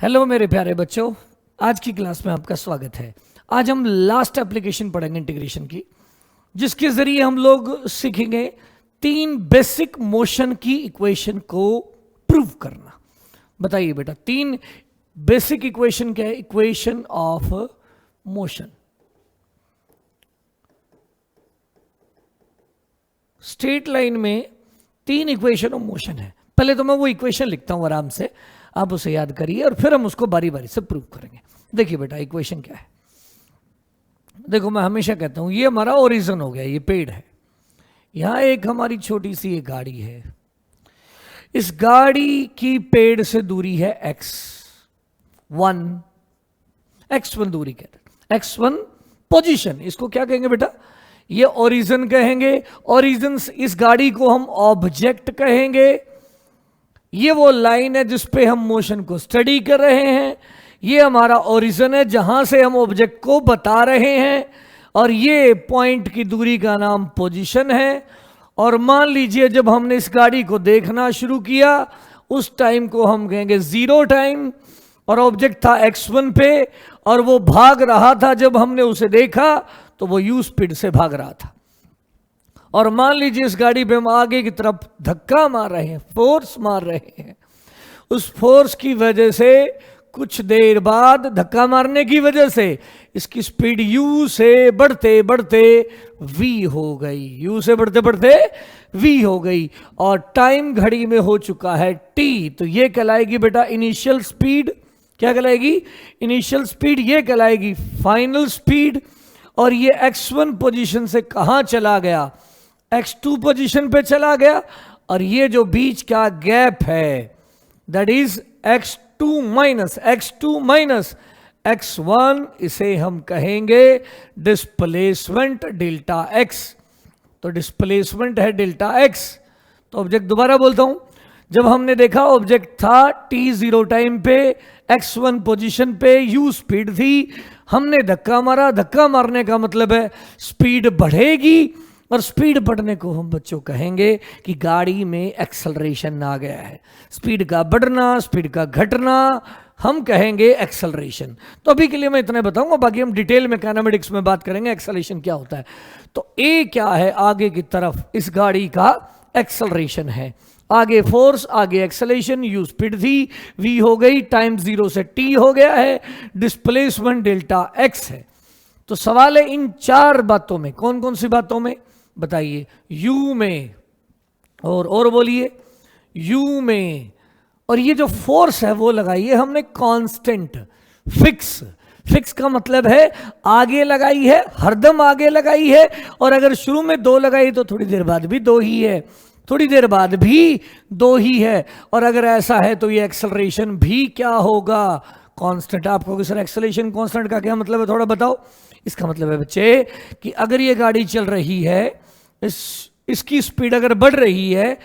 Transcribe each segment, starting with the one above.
Hello मेरे प्यारे बच्चों, आज की क्लास में आपका स्वागत है। आज हम लास्ट एप्लीकेशन पढ़ेंगे इंटीग्रेशन की, जिसके जरिए हम लोग सीखेंगे 3 बेसिक मोशन की इक्वेशन को प्रूव करना। बताइए बेटा, 3 बेसिक इक्वेशन क्या है? Equation of motion. Straight line में 3 इक्वेशन ऑफ मोशन है। पहले तो मैं वो इक्वेशन लिखता हूं आराम से, आप उसे याद करिए और फिर हम उसको बारी बारी से प्रूव करेंगे। देखिए बेटा, इक्वेशन क्या है? देखो, मैं हमेशा कहता हूं ये हमारा ओरिजिन हो गया, ये पेड़ है। यहां एक हमारी छोटी सी एक गाड़ी है। इस गाड़ी की पेड़ से दूरी है x1 दूरी कहते हैं। x1 पोजीशन, इसको क्या कहेंगे बेटा? ये ओरिजिन कहेंगे। ओरिजिन, इस गाड़ी को हम ऑब्जेक्ट कहेंगे। ये वो लाइन है जिस पे हम मोशन को स्टडी कर रहे हैं। ये हमारा ओरिजिन है जहां से हम ऑब्जेक्ट को बता रहे हैं, और ये पॉइंट की दूरी का नाम पोजीशन है। और मान लीजिए जब हमने इस गाड़ी को देखना शुरू किया, उस टाइम को हम कहेंगे 0 टाइम, और ऑब्जेक्ट था x1 पे, और वो भाग रहा था। जब हमने उसे देखा तो वो u स्पीड से भाग रहा था। और मान लीजिए इस गाड़ी पे हम आगे की तरफ धक्का मार रहे हैं, फोर्स मार रहे हैं। उस फोर्स की वजह से कुछ देर बाद, धक्का मारने की वजह से, इसकी स्पीड u से बढ़ते बढ़ते v हो गई। u से बढ़ते बढ़ते v हो गई, और टाइम घड़ी में हो चुका है t। तो ये कहलाएगी बेटा इनिशियल स्पीड। क्या कहलाएगी? Initial speed. ये कहलाएगी फाइनल स्पीड। और ये x1 पोजीशन से कहां चला गया? x2 पोजीशन पे चला गया। और ये जो बीच का गैप है, that is x2 minus x1, इसे हम कहेंगे डिस्प्लेसमेंट डेल्टा x। तो डिस्प्लेसमेंट है डेल्टा x। तो ऑब्जेक्ट, दोबारा बोलता हूं, जब हमने देखा ऑब्जेक्ट था t0 टाइम पे, x1 पोजीशन पे, u स्पीड थी, हमने धक्का मारा। धक्का मारने का मतलब है स्पीड बढ़ेगी, और स्पीड बढ़ने को हम बच्चों कहेंगे कि गाड़ी में एक्सेलरेशन आ गया है। स्पीड का बढ़ना, स्पीड का घटना, हम कहेंगे एक्सेलरेशन। तो अभी के लिए मैं इतना बताऊंगा, बाकी हम डिटेल में काइनेमेटिक्स में बात करेंगे एक्सेलरेशन क्या होता है। तो ए क्या है? आगे की तरफ इस गाड़ी का एक्सेलरेशन है। आगे फोर्स, आगे एक्सेलरेशन, u स्पीड थी, v हो गई, टाइम 0 से t हो गया है, डिस्प्लेसमेंट डेल्टा x है। तो सवाल है इन 4 बातों में, कौन कौन सी बातों में बताइए? u में, और बोलिए, u में, और ये जो फोर्स है वो लगाइए हमने कांस्टेंट, फिक्स का मतलब है आगे लगाई है, हरदम आगे लगाई है। और अगर शुरू में 2 लगाई तो थोड़ी देर बाद भी 2 ही है, थोड़ी देर बाद भी 2 ही है। और अगर ऐसा है तो ये एक्सेलरेशन भी क्या होगा? कांस्टेंट। आप कहोगे सर एक्सेलरेशन कांस्टेंट का क्या मतलब है, थोड़ा बताओ। इसका मतलब है बच्चे कि अगर ये गाड़ी चल रही है, इसकी स्पीड अगर बढ़ रही है,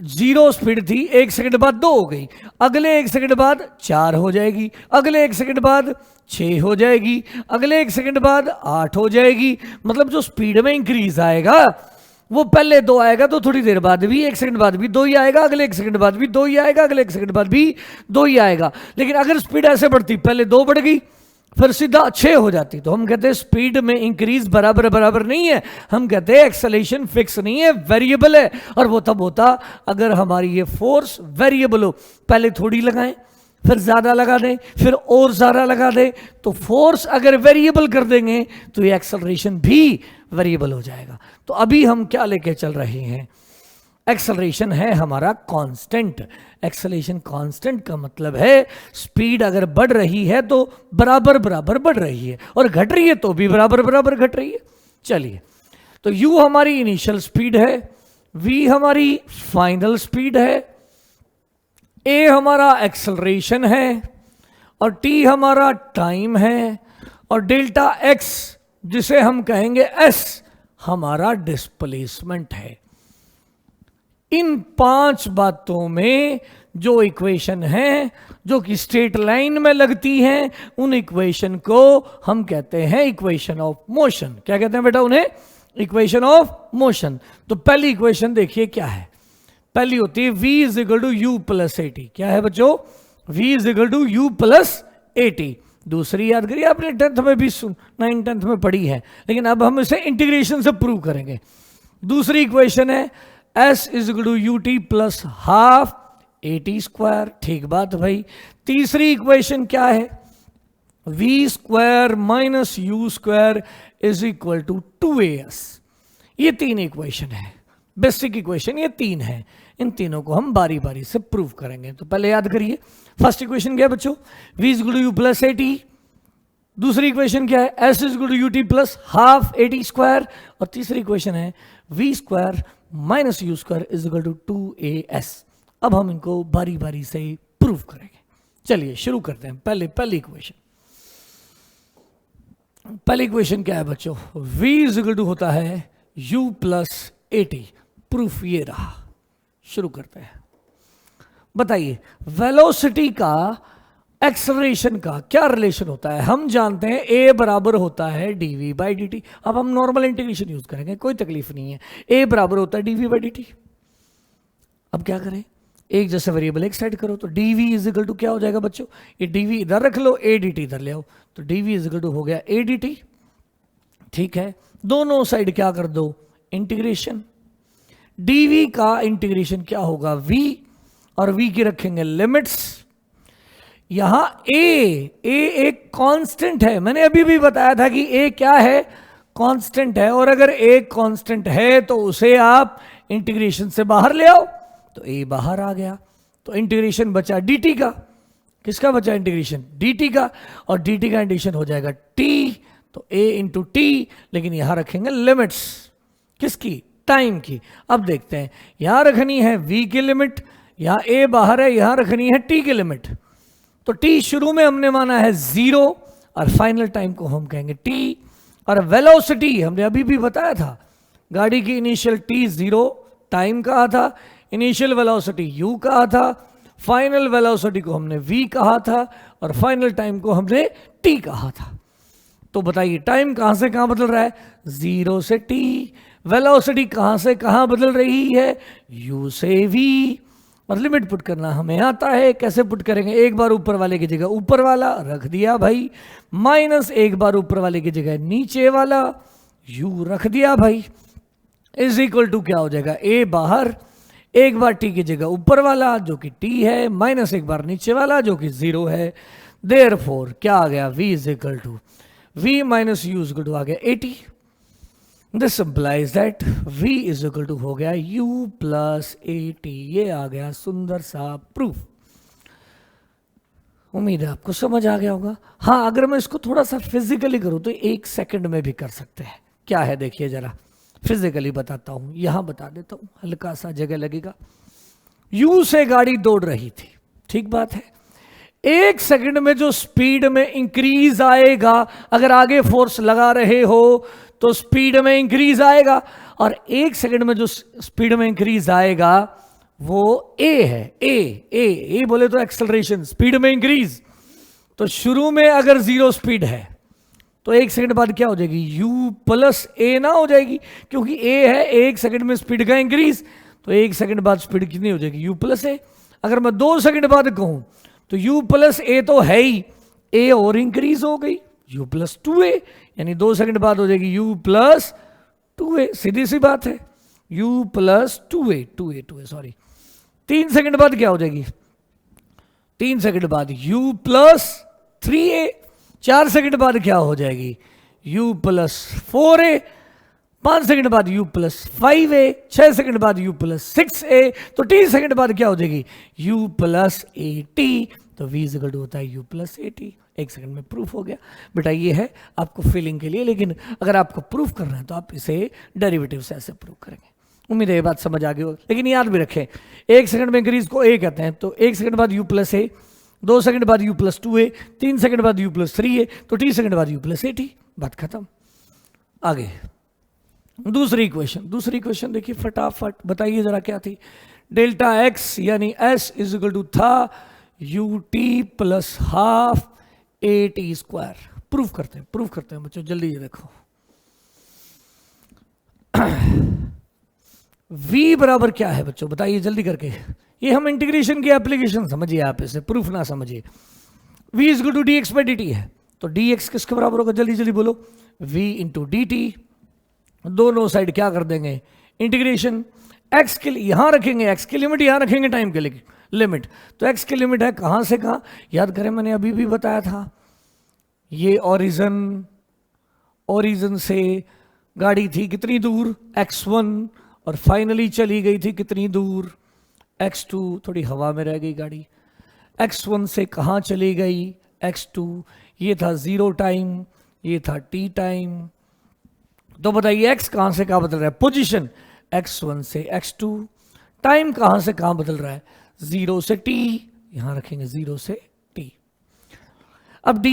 0 स्पीड थी, 1 सेकंड बाद 2 हो गई, अगले 1 सेकंड बाद 4 हो जाएगी, अगले 1 सेकंड बाद 6 हो जाएगी, अगले 1 सेकंड बाद 8 हो जाएगी। मतलब जो स्पीड में इंक्रीज आएगा वो पहले 2 आएगा, तो थोड़ी देर बाद भी 1 सेकंड बाद भी 2 ही आएगा, अगले 1 सेकंड बाद भी 2 ही आएगा, अगले 1 सेकंड बाद भी 2 ही आएगा। लेकिन अगर स्पीड ऐसे बढ़ती, पहले 2 बढ़ गई, फिर सीधा 6 हो जाती, तो हम कहते हैं स्पीड में इंक्रीज बराबर नहीं है। हम कहते हैं एक्सेलरेशन फिक्स नहीं है, वेरिएबल है। और वो तब होता अगर हमारी ये फोर्स वेरिएबल हो। पहले थोड़ी लगाएं, फिर ज्यादा लगा दें, फिर और ज्यादा लगा दें। तो फोर्स अगर वेरिएबल कर देंगे तो ये एक्सेलरेशन भी वेरिएबल हो जाएगा। तो अभी हम क्या लेके चल रहे हैं? एक्सेलरेशन है हमारा कांस्टेंट। एक्सेलरेशन कांस्टेंट का मतलब है स्पीड अगर बढ़ रही है तो बराबर बढ़ रही है, और घट रही है तो भी बराबर घट रही है। चलिए, तो u हमारी इनिशियल स्पीड है, v हमारी फाइनल स्पीड है, a हमारा एक्सेलरेशन है, और t हमारा टाइम है, और डेल्टा x जिसे हम कहेंगे s हमारा डिस्प्लेसमेंट है। इन 5 बातों में जो इक्वेशन है, जो कि स्ट्रेट लाइन में लगती हैं, उन इक्वेशन को हम कहते हैं इक्वेशन ऑफ मोशन। क्या कहते हैं बेटा उन्हें? Equation of motion. तो पहली इक्वेशन देखिए क्या है? पहली होती है v is equal to u plus a t. क्या है बच्चों? v is equal to u plus a t. दूसरी याद करिए, आपने 10th में भी 9th 10th में पढ़ी है, लेकिन अब हम इसे इंटीग्रेशन से प्रूव करेंगे। दूसरी इक्वेशन है s is equal to U T plus half A t square. ठीक बात भाई। तीसरी इक्वेशन क्या है? v square minus u square is equal to 2as। ये तीन इक्वेशन है, बेसिक इक्वेशन ये तीन है। इन तीनों को हम बारी बारी से प्रूव करेंगे। तो पहले याद करिए, फर्स्ट इक्वेशन क्या है बच्चों? v is equal to u plus a t. दूसरी इक्वेशन क्या है? s is equal to U T plus half A t square. और तीसरी इक्वेशन है v square minus u square is equal to 2as। अब हम इनको बारी बारी से प्रूव करेंगे। चलिए शुरू करते हैं। पहली इक्वेशन, पहली इक्वेशन क्या है बच्चों? v इज इक्वल टू होता है u plus a T. Proof ये रहा। शुरू करते हैं। बताइए वेलोसिटी का एक्सेलरेशन का क्या रिलेशन होता है? हम जानते हैं a बराबर होता है dv बाई dt। अब हम नॉर्मल इंटीग्रेशन यूज करेंगे, कोई तकलीफ नहीं है। a बराबर होता है dv बाई dt। अब क्या करें? एक जैसे वेरिएबल एक साइड करो, तो dv इज इक्वल टू क्या हो जाएगा बच्चों? ये dv इधर रख लो, a dt इधर ले आओ, तो dv इज इक्वल टू हो गया a dt। ठीक है, दोनों साइड क्या कर दो? इंटीग्रेशन। dv का इंटीग्रेशन क्या होगा? v, और v की रखेंगे लिमिट्स। यहां a एक कांस्टेंट है। मैंने अभी भी बताया था कि a क्या है? कांस्टेंट है। और अगर a कांस्टेंट है तो उसे आप इंटीग्रेशन से बाहर ले आओ, तो a बाहर आ गया। तो इंटीग्रेशन बचा dt का। किसका बचा इंटीग्रेशन? dt का। और dt का इंटीग्रेशन हो जाएगा t, तो a इंटू टी। लेकिन यहां रखेंगे लिमिट्स। किसकी? टाइम की। अब देखते हैं, यहां रखनी है v की लिमिट, यहां a बाहर है, यहां रखनी है t की लिमिट। तो t शुरू में हमने माना है 0 और फाइनल टाइम को हम कहेंगे t। और वेलोसिटी हमने अभी भी बताया था, गाड़ी की इनिशियल t 0 टाइम कहा था, इनिशियल वेलोसिटी u कहा था, फाइनल वेलोसिटी को हमने v कहा था, और फाइनल टाइम को हमने t कहा था। तो बताइए टाइम कहां से कहां बदल रहा है? 0 से t। वेलोसिटी कहां से कहां बदल रही है? u से v। और लिमिट पुट करना हमें आता है। कैसे पुट करेंगे? एक बार ऊपर वाले की जगह ऊपर वाला रख दिया भाई, माइनस एक बार ऊपर वाले की जगह नीचे वाला u रख दिया भाई, इज इक्वल टू क्या हो जाएगा? a बाहर, एक बार t की जगह ऊपर वाला जो कि t है, माइनस एक बार नीचे वाला जो कि 0 है। देयरफॉर क्या आ गया? v is equal to v minus u is equal to आ गया 80। This implies that v is equal to हो गया u प्लस 80। ये आ गया सुंदर सा प्रूफ। उम्मीद है आपको समझ आ गया होगा। हाँ, अगर मैं इसको थोड़ा सा फिजिकली करूं तो 1 सेकंड में भी कर सकते हैं। क्या है देखिए जरा, फिजिकली बताता हूं, यहां बता देता हूं, हल्का सा जगह लगेगा। u से गाड़ी दौड़ रही थी, ठीक बात है। 1 सेकंड में जो स्पीड में इंक्रीज आएगा, अगर आगे फोर्स लगा रहे हो तो स्पीड में इंक्रीज आएगा, और 1 सेकंड में जो स्पीड में इंक्रीज आएगा वो a है। a बोले तो एक्सेलरेशन, स्पीड में इंक्रीज। तो शुरू में अगर 0 स्पीड है तो 1 सेकंड बाद क्या हो जाएगी? u प्लस a ना हो जाएगी, क्योंकि a है 1 सेकंड में स्पीड का इंक्रीज। तो 1 सेकंड बाद स्पीड कितनी हो जाएगी? u plus a। अगर मैं 2 सेकंड बाद कहूं तो u प्लस a तो है ही, a और इंक्रीज हो गई, u प्लस 2a, यानी 2 सेकंड बाद हो जाएगी u प्लस 2a। सीधी सी बात है, u plus 2a sorry. 3 second बाद क्या हो जाएगी? 3 सेकंड बाद u प्लस 3a। 4 सेकंड बाद क्या हो जाएगी? u plus 4a। 5 सेकंड बाद u प्लस 5a। 6 सेकंड बाद u प्लस 6a। तो 3 सेकंड बाद क्या हो जाएगी? u plus 8t। तो v इक्वल टू होता है u प्लस 8t। 1 सेकंड में प्रूफ हो गया बेटा। ये है आपको फीलिंग के लिए, लेकिन अगर आपको प्रूफ करना है तो आप इसे डेरिवेटिव से ऐसे प्रूफ करेंगे। उम्मीद है ये बात समझ आ गई होगी। लेकिन याद भी रखें, 1 सेकंड में इंक्रीज को a कहते हैं, तो 1 सेकंड बाद u प्लस a, 2 सेकंड बाद u प्लस 2a, 3 सेकंड बाद u प्लस 3a, तो 3 सेकंड बाद u प्लस 8t। बात खत्म। आगे दूसरी इक्वेशन देखिए फटाफट, बताइए जरा क्या थी? डेल्टा x यानी s इज इक्वल टू था ut plus half at square. Proof करते हैं बच्चों, जल्दी ये देखो। v बराबर क्या है बच्चों, बताइए जल्दी करके। ये हम इंटीग्रेशन की एप्लीकेशन समझिए, आप इसे प्रूफ ना समझिए। v is equal to d x by d t है, तो dx किसके बराबर होगा, जल्दी जल्दी बोलो, v इंटू डी टी। दोनों साइड क्या कर देंगे, इंटीग्रेशन। x के लिए यहां रखेंगे, x की लिमिट यहां रखेंगे, टाइम के लिए लिमिट, तो x की लिमिट है कहां से कहां, याद करें मैंने अभी भी बताया था, ये ओरिजिन से गाड़ी थी कितनी दूर, x1, और फाइनली चली गई थी कितनी दूर, x2, थोड़ी हवा में रह गई गाड़ी। x1 से कहां चली गई, x2, ये था 0 टाइम, ये था t टाइम। तो बताइए x कहां से कहां बदल रहा है, पोजीशन x1 से x2, टाइम कहां से कहां बदल रहा है, 0 से t, यहां रखेंगे 0 से t। अब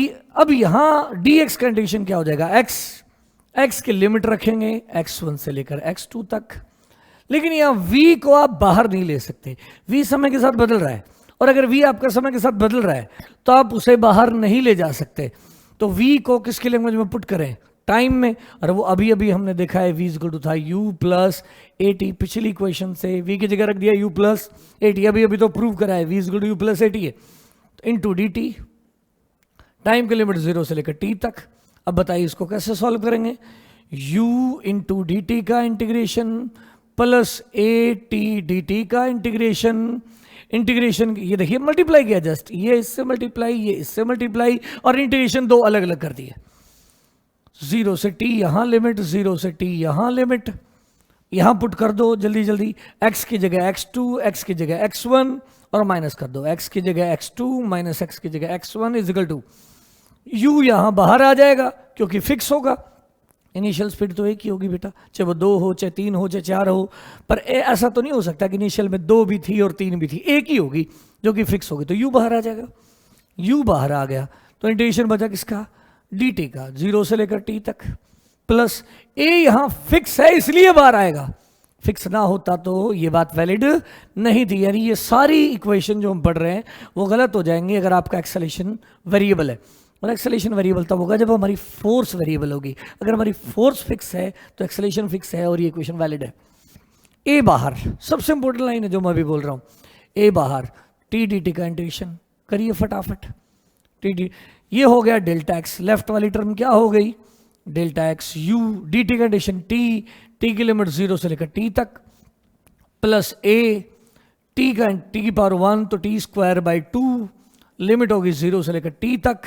यहां dx का इंटीग्रेशन क्या हो जाएगा, x की लिमिट रखेंगे x1 से लेकर x2 तक, लेकिन यहां v को आप बाहर नहीं ले सकते, v समय के साथ बदल रहा है, और अगर v आपका समय के साथ बदल रहा है तो आप उसे बाहर नहीं ले जा सकते। तो v को किसके लैंग्वेज में पुट करें, टाइम में, और वो अभी अभी हमने देखा है v इक्वल टू था u प्लस ए टी, पिछली इक्वेशन से v की जगह रख दिया u प्लस ए टी, अभी अभी तो प्रूव करा है v equal to u plus a t है, इंटू डी टी, टाइम की लिमिट 0 से लेकर t तक। अब बताइए इसको कैसे सॉल्व करेंगे, u इंटू डी टी का integration plus a T D T का इंटीग्रेशन, ये देखिए मल्टीप्लाई किया जस्ट, ये इससे मल्टीप्लाई, ये इससे मल्टीप्लाई, और इंटीग्रेशन दो अलग अलग कर दिए, 0 से t यहां लिमिट, 0 से t यहां लिमिट, यहां पुट कर दो जल्दी जल्दी, x की जगह x2, x की जगह x1, और माइनस कर दो, x की जगह x2 माइनस x की जगह x1 is equal to, u यहां बाहर आ जाएगा क्योंकि फिक्स होगा, इनिशियल स्पीड तो एक ही होगी बेटा, चाहे वो 2 हो, चाहे 3 हो, चाहे 4 हो, पर ऐसा तो नहीं हो सकता कि इनिशियल में 2 भी थी और 3 भी थी, एक ही होगी जो कि फिक्स होगी, तो u बाहर आ जाएगा, u बाहर आ गया तो इंटीग्रेशन बचा किसका, dt का, 0 से लेकर t तक, प्लस a यहां फिक्स है इसलिए बाहर आएगा, फिक्स ना होता तो ये बात वैलिड नहीं थी, यानी ये सारी इक्वेशन जो हम पढ़ रहे हैं वो गलत हो जाएंगी अगर आपका एक्सेलेरेशन वेरिएबल है, और एक्सेलेरेशन वेरिएबल तब होगा जब हमारी फोर्स वेरिएबल होगी, अगर हमारी फोर्स फिक्स है तो एक्सेलेरेशन फिक्स है और ये इक्वेशन वैलिड है। ए बाहर, सबसे इंपॉर्टेंट लाइन है जो मैं अभी बोल रहा हूं, ए बाहर, टी डी टी का इंटीग्रेशन करिए फटाफट, टी डी, ये हो गया डेल्टा एक्स, लेफ्ट वाली टर्म क्या हो गई, delta x you, D T का इंटीग्रेशन टी, टी की लिमिट 0 से लेकर टी तक, प्लस ए, टी का टी की पावर 1 तो टी स्क्वायर बाई 2, लिमिट होगी 0 से लेकर टी तक।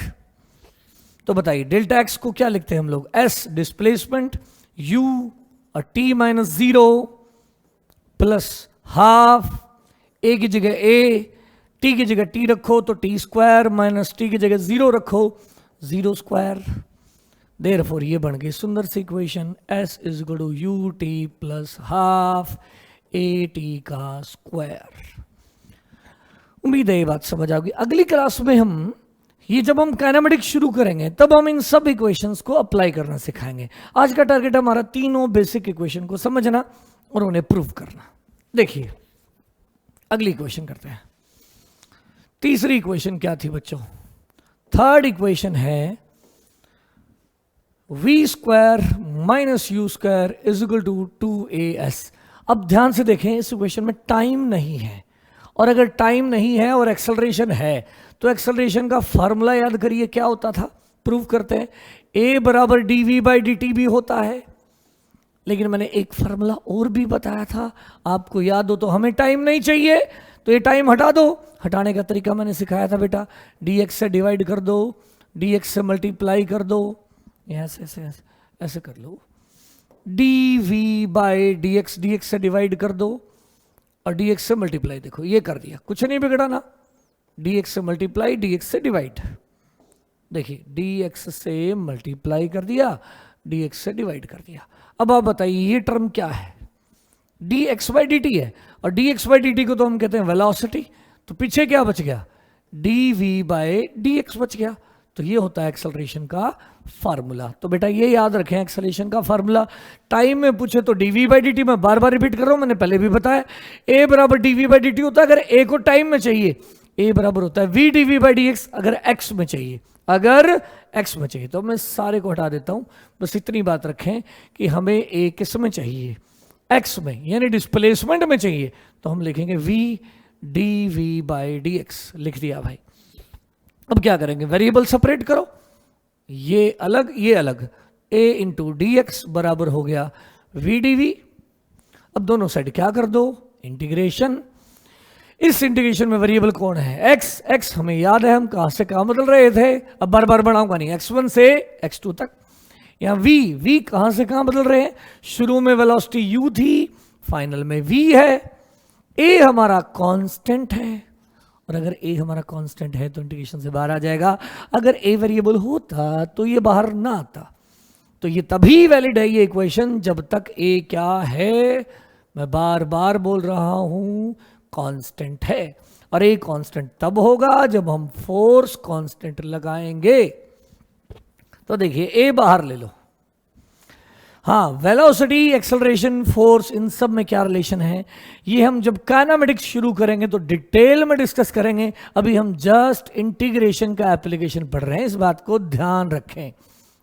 तो बताइए डेल्टा एक्स को क्या लिखते हैं हम लोग, एस डिस्प्लेसमेंट, यू और टी माइनस 0 प्लस हाफ, ए की जगह ए, टी की जगह टी रखो तो टी स्क्वायर माइनस टी की जगह 0 रखो, 0 स्क्वायर, देयरफॉर ये बन गई सुंदर सी equation, S is equal to U T plus half A T का स्क्वायर। उम्मीद है ये बात समझ आओगी। अगली क्लास में हम ये जब हम काइनेमेटिक्स शुरू करेंगे तब हम इन सब इक्वेशंस को अप्लाई करना सिखाएंगे। आज का टारगेट हमारा तीनों बेसिक इक्वेशन को समझना और उन्हें प्रूव करना। देखिए अगली इक्वेशन करते हैं। तीसरी इक्वेशन क्या थी बच्चों, थर्ड इक्वेशन है v square minus u square is equal to 2as। अब ध्यान से देखें, इस इक्वेशन में टाइम नहीं है, और अगर टाइम नहीं है और एक्सेलरेशन है तो एक्सेलरेशन का फॉर्मूला याद करिए क्या होता था, प्रूव करते हैं, a बराबर dv बाई dt भी होता है, लेकिन मैंने एक फॉर्मूला और भी बताया था, आपको याद हो तो, हमें टाइम नहीं चाहिए तो ये टाइम हटा दो। हटाने का तरीका मैंने सिखाया था बेटा, dx से डिवाइड कर दो, dx से मल्टीप्लाई कर दो, ऐसे ऐसे ऐसे ऐसे कर लो, dv बाई dx, dx से डिवाइड कर दो और dx से मल्टीप्लाई, देखो ये कर दिया, कुछ नहीं बिगड़ा ना, dx से मल्टीप्लाई, dx से डिवाइड, देखिए dx से मल्टीप्लाई कर दिया, dx से डिवाइड कर दिया। अब आप बताइए ये टर्म क्या है, dx बाई dt है, और dx बाई dt को तो हम कहते हैं वेलोसिटी, तो पीछे क्या बच गया, dv बाई dx बच गया, तो ये होता है एक्सेलरेशन का फार्मूला। तो बेटा ये याद रखें, एक्सेलरेशन का फार्मूला टाइम में पूछे तो dv बाई dt, मैं बार बार रिपीट कर रहा हूं, मैंने पहले भी बताया, a बराबर dv बाई dt होता है अगर a को टाइम में चाहिए, a बराबर होता है v dv बाई dx अगर x में चाहिए, अगर x में चाहिए। तो मैं सारे को हटा देता हूं, बस इतनी बात रखें कि हमें a किस में चाहिए, एक्स में यानी डिस्प्लेसमेंट में चाहिए तो हम लिखेंगे v dv/dx, लिख दिया भाई। अब क्या करेंगे, वेरिएबल सेपरेट करो, ये अलग ये अलग, a इंटू डी एक्स बराबर हो गया v dv। अब दोनों साइड क्या कर दो, इंटीग्रेशन। इस इंटीग्रेशन में वेरिएबल कौन है, x। x हमें याद है हम कहां से कहां बदल रहे थे, अब बार बार बढ़ाऊंगा नहीं, x1 से x2 तक। यहां v कहां से कहां बदल रहे हैं, शुरू में वेलोसिटी u थी, फाइनल में v है। a हमारा कांस्टेंट है, और अगर a हमारा कांस्टेंट है तो इंटीग्रेशन से बाहर आ जाएगा। अगर a वेरिएबल होता तो ये बाहर ना आता। तो ये तभी वैलिड है ये इक्वेशन जब तक a क्या है, मैं बार बार बोल रहा हूं, कांस्टेंट है। और a कांस्टेंट तब होगा जब हम फोर्स कांस्टेंट लगाएंगे। तो देखिए a बाहर ले लो, हाँ वेलोसिटी, एक्सेलरेशन, फोर्स, इन सब में क्या रिलेशन है, ये हम जब काइनेमेटिक्स शुरू करेंगे तो डिटेल में डिस्कस करेंगे। अभी हम जस्ट इंटीग्रेशन का एप्लीकेशन पढ़ रहे हैं, इस बात को ध्यान रखें।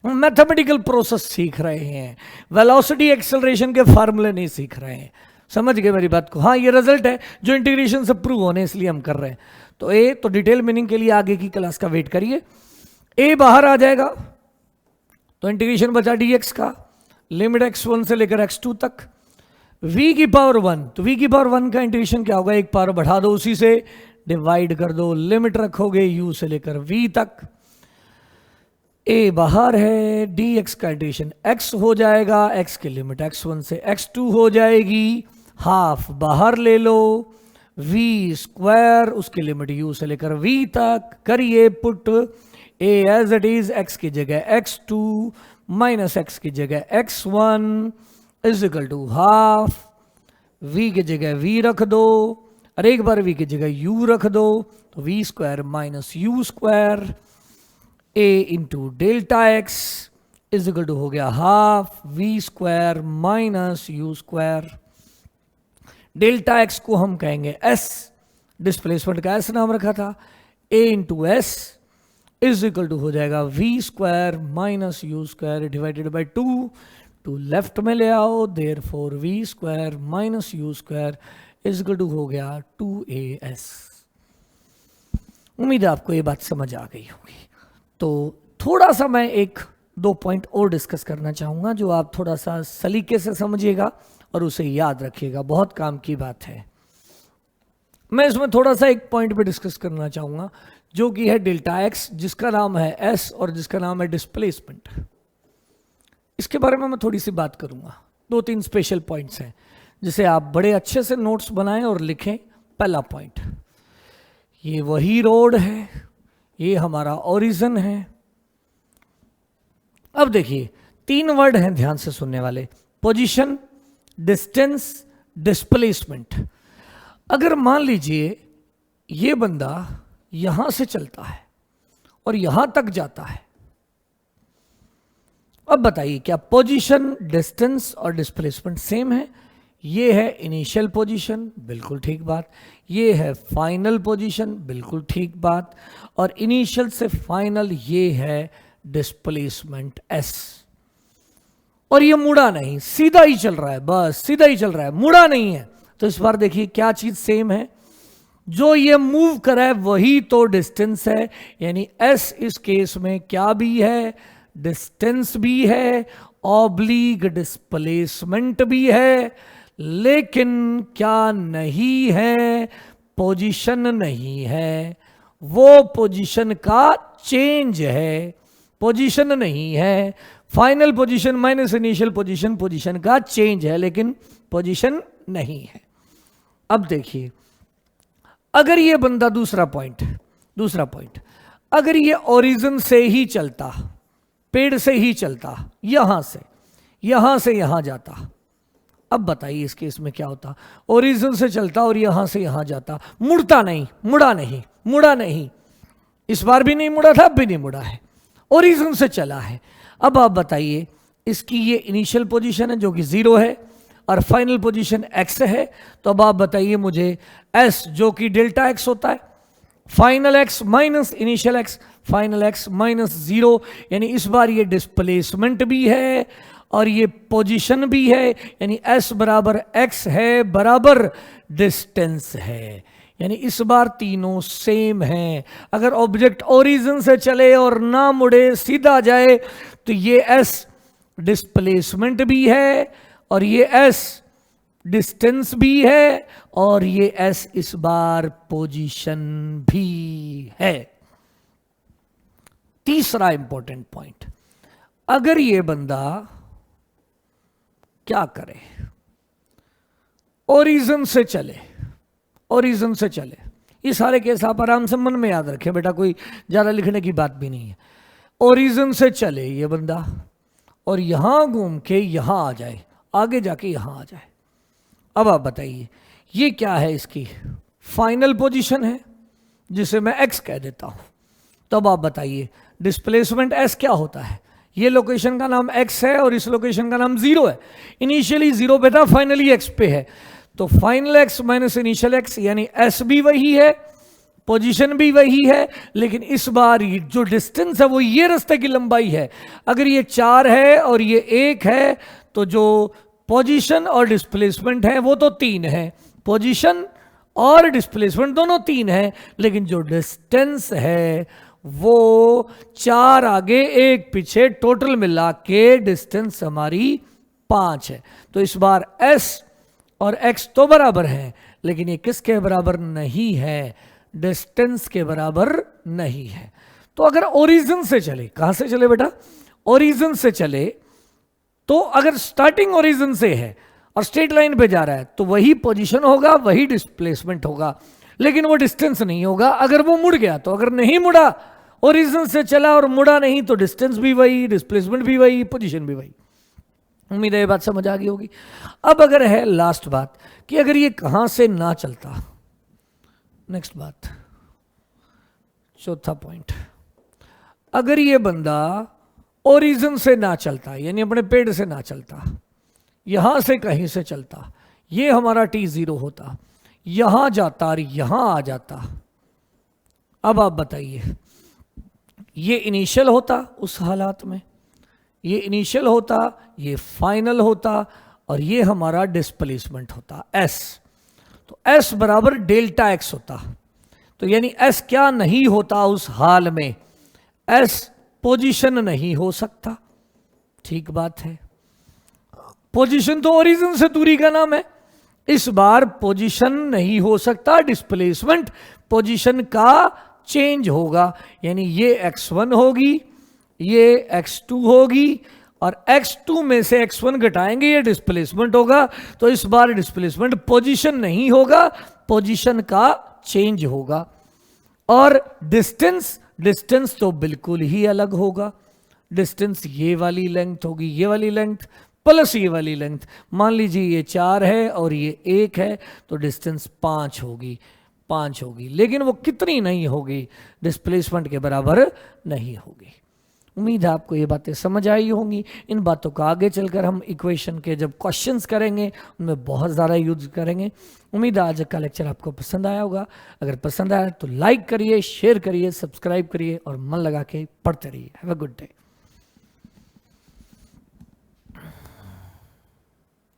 हम मैथमेटिकल प्रोसेस सीख रहे हैं, वेलोसिटी एक्सेलरेशन के फार्मूले नहीं सीख रहे हैं। समझ गए मेरी बात को, हाँ ये रिजल्ट है जो इंटीग्रेशन से प्रूव होने, इसलिए हम कर रहे हैं। तो ए तो डिटेल मीनिंग के लिए आगे की क्लास का वेट करिए। ए बाहर आ जाएगा तो इंटीग्रेशन बचा dx का, लिमिट x1 से लेकर x2 तक, v की पावर 1, तो v की पावर 1 का इंटीग्रेशन क्या होगा, एक पावर बढ़ा दो, उसी से डिवाइड कर दो, लिमिट रखोगे u से लेकर v तक। a बाहर है, dx का इंटीग्रेशन x हो जाएगा, x की लिमिट x1 से x2 हो जाएगी, हाफ बाहर ले लो, v स्क्वायर उसकी लिमिट u से लेकर v तक, करिए put, a as it is, x की जगह x2 माइनस x की जगह x1 is equal to half, v की जगह v रख दो, और एक बार v की जगह u रख दो, तो v square minus u square, a into delta x is equal to हो गया half v square minus u square. Delta x को हम कहेंगे s, डिस्प्लेसमेंट का s नाम रखा था, a into s is equal to हो जाएगा v square minus u square divided by 2, two left में ले आओ, therefore v square minus u square is equal to हो गया 2as। उम्मीद है आपको ये बात समझ आ गई होगी। तो थोड़ा सा मैं एक दो पॉइंट और डिस्कस करना चाहूंगा जो आप थोड़ा सा सलीके से समझिएगा और उसे याद रखिएगा, बहुत काम की बात है। मैं इसमें थोड़ा सा एक पॉइंट पे डिस्कस करना चाहूंगा जो कि है डेल्टा एक्स, जिसका नाम है एस और जिसका नाम है डिस्प्लेसमेंट। इसके बारे में मैं थोड़ी सी बात करूंगा, दो तीन स्पेशल पॉइंट्स हैं जिसे आप बड़े अच्छे से नोट्स बनाएं और लिखें। पहला पॉइंट, ये वही रोड है, ये हमारा ओरिजिन है। अब देखिए तीन वर्ड हैं ध्यान से सुनने वाले, पोजीशन, डिस्टेंस, डिस्प्लेसमेंट। अगर मान लीजिए ये बंदा यहां से चलता है और यहां तक जाता है, अब बताइए क्या पोजीशन, डिस्टेंस और डिस्प्लेसमेंट सेम है? ये है इनिशियल पोजीशन, बिल्कुल ठीक बात। ये है फाइनल पोजीशन, बिल्कुल ठीक बात। और इनिशियल से फाइनल ये है डिस्प्लेसमेंट s। और ये मुड़ा नहीं, सीधा ही चल रहा है, बस सीधा ही चल रहा है, मुड़ा नहीं है। तो इस बार देखिए क्या चीज सेम है, जो ये मूव करा है वही तो डिस्टेंस है, यानी s इस केस में क्या भी है, डिस्टेंस भी है, ऑब्लिक डिस्प्लेसमेंट भी है, लेकिन क्या नहीं है, पोजीशन नहीं है। वो पोजीशन का चेंज है, पोजीशन नहीं है। Final position minus initial position, position का चेंज है लेकिन पोजीशन नहीं है। अब देखिए अगर ये बंदा, दूसरा पॉइंट, अगर ये ओरिजिन से ही चलता, पेड़ से ही चलता, यहां से यहां जाता, अब बताइए इस केस में क्या होता, ओरिजिन से चलता और यहां से यहां जाता, मुड़ता नहीं, मुड़ा नहीं, इस बार भी नहीं मुड़ा था, अब भी नहीं मुड़ा है, ओरिजिन से चला है। अब आप बताइए इसकी ये इनिशियल पोजीशन है जो कि 0 है और फाइनल पोजीशन x है। तो अब आप बताइए मुझे s जो कि डेल्टा x होता है, final x minus initial x, final x minus 0, यानी इस बार ये डिस्प्लेसमेंट भी है और ये पोजीशन भी है, यानी s बराबर x है बराबर डिस्टेंस है, यानी इस बार तीनों सेम हैं। अगर ऑब्जेक्ट ओरिजिन से चले और ना मुड़े सीधा जाए तो ये s डिस्प्लेसमेंट भी है और ये s डिस्टेंस भी है और ये s इस बार पोजीशन भी है। तीसरा इंपॉर्टेंट पॉइंट, अगर ये बंदा क्या करे, ओरिजिन से चले, ओरिजिन से चले, ये सारे केस आप आराम से मन में याद रखें बेटा, कोई ज्यादा लिखने की बात भी नहीं है। ओरिजिन से चले ये बंदा और यहां घूम के यहां आ जाए, आगे जाके यहां आ जाए। अब आप बताइए ये क्या है, इसकी फाइनल पोजीशन है जिसे मैं x कह देता हूं। तब आप बताइए डिस्प्लेसमेंट s क्या होता है। ये लोकेशन का नाम x है और इस लोकेशन का नाम 0 है। इनिशियली 0 पे था, फाइनली x पे है, तो final x minus initial x, यानी s भी वही है, पोजीशन भी वही है, लेकिन इस बार जो डिस्टेंस है वो ये रास्ते की लंबाई है। अगर ये 4 है और ये 1 है तो जो पोजीशन और डिस्प्लेसमेंट है वो तो 3 है, पोजीशन और डिस्प्लेसमेंट दोनों 3 है, लेकिन जो डिस्टेंस है वो 4 आगे 1 पीछे, टोटल मिला के डिस्टेंस हमारी 5 है। तो इस बार s और x तो बराबर है, लेकिन ये किसके बराबर नहीं है, डिस्टेंस के बराबर नहीं है। तो अगर ओरिजिन से चले, कहां से चले बेटा, ओरिजिन से चले, तो अगर स्टार्टिंग ओरिजिन से है और स्ट्रेट लाइन पे जा रहा है तो वही पोजीशन होगा, वही डिस्प्लेसमेंट होगा, लेकिन वो डिस्टेंस नहीं होगा। अगर वो मुड़ गया तो, अगर नहीं मुड़ा, ओरिजिन से चला और मुड़ा नहीं, तो डिस्टेंस भी वही, डिस्प्लेसमेंट भी वही, पोजीशन भी वही। उम्मीद है ये बात समझ आ गई होगी। अब अगर है लास्ट बात कि अगर ये कहां से ना चलता, नेक्स्ट बात, चौथा पॉइंट, अगर ये बंदा ओरिजिन से ना चलता, यानी अपने पेड़ से ना चलता, यहां से कहीं से चलता, ये हमारा t0 होता, यहां जाता और यहां आ जाता। अब आप बताइए ये इनिशियल होता उस हालात में, ये इनिशियल होता, ये फाइनल होता और ये हमारा डिस्प्लेसमेंट होता s। तो s बराबर डेल्टा x होता। तो यानी s क्या नहीं होता उस हाल में, s पोजीशन नहीं हो सकता। ठीक बात है, पोजीशन तो ओरिजिन से दूरी का नाम है, इस बार पोजीशन नहीं हो सकता, डिस्प्लेसमेंट पोजीशन का चेंज होगा, यानी ये x1 होगी, ये x2 होगी और x2 में से x1 घटाएंगे, ये डिस्प्लेसमेंट होगा। तो इस बार डिस्प्लेसमेंट पोजीशन नहीं होगा, पोजीशन का चेंज होगा। और डिस्टेंस, डिस्टेंस तो बिल्कुल ही अलग होगा। डिस्टेंस ये वाली लेंथ होगी, ये वाली लेंथ प्लस ये वाली लेंथ। मान लीजिए ये 4 है और ये 1 है, तो डिस्टेंस 5 होगी, 5 होगी, लेकिन वो कितनी नहीं होगी, डिस्प्लेसमेंट के बराबर नहीं होगी। उम्मीद है आपको ये बातें समझ आई होंगी। इन बातों का आगे चलकर हम इक्वेशन के जब क्वेश्चंस करेंगे उनमें बहुत ज़्यादा यूज करेंगे। उम्मीद है आज का लेक्चर आपको पसंद आया होगा। अगर पसंद आया तो लाइक करिए, शेयर करिए, सब्सक्राइब करिए और मन लगा के पढ़ते रहिए। Have a good day.